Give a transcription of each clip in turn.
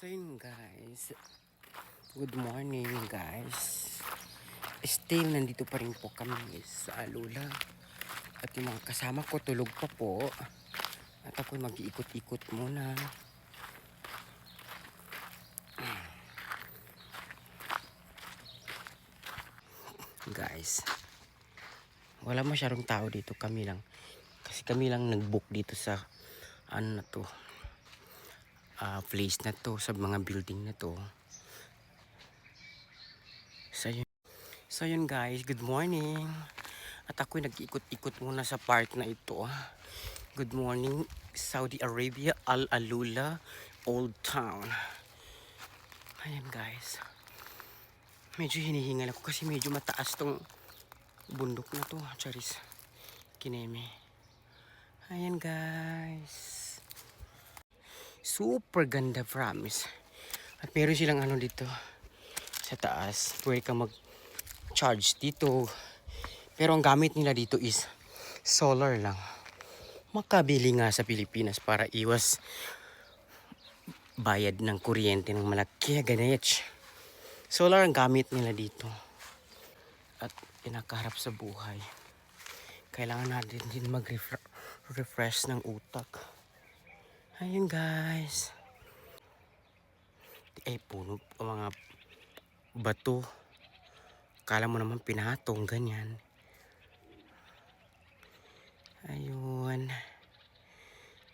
So yun guys, good morning guys. Still nandito pa rin po kami sa Alula. At yung mga kasama ko tulog pa po. At ako mag-iikot-ikot muna. Guys, wala masyadong tao dito, kami lang. Kasi kami lang nag-book dito sa ano na to, place na to, sa mga building na to. So yun guys, good morning. At ako'y nag-ikot-ikot muna sa park na ito. Good morning, Saudi Arabia, Al Alula, Old Town. Ayan guys. Medyo hinihingal ako kasi medyo mataas tong bundok na to. Charis. Kineme. Ayan guys. Super ganda, promise. At meron silang ano dito sa taas. Pwede ka mag-charge dito. Pero ang gamit nila dito is solar lang. Makabili nga sa Pilipinas para iwas bayad ng kuryente ng malaki. Ganech. Solar ang gamit nila dito. At pinakaharap sa buhay. Kailangan natin din mag-refresh ng utak. Ayun guys. Ay puno ang mga bato. Kala mo naman pinatong ganyan. Ayun.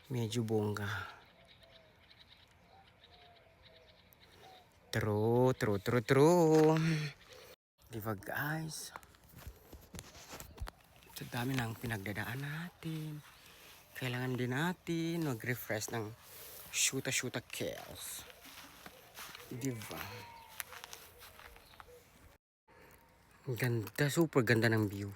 Medyo bongga. True. Diba guys? Sa dami ng pinagdadaan natin. Kailangan din natin mag-refresh ng shoota kills. Diba? Ganda, super ganda ng view.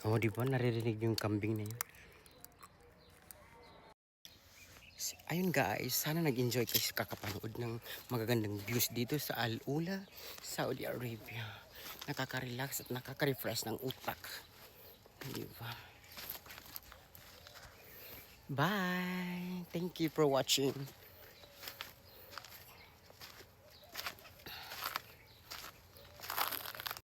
Oh, di ba? Naririnig yung kambing na yun. Ayun guys, sana nag-enjoy kayo sa kakapanood ng magagandang views dito sa Al Ula, Saudi Arabia. Nakaka-relax at nakaka-refresh ng utak. Di ba? Bye! Thank you for watching.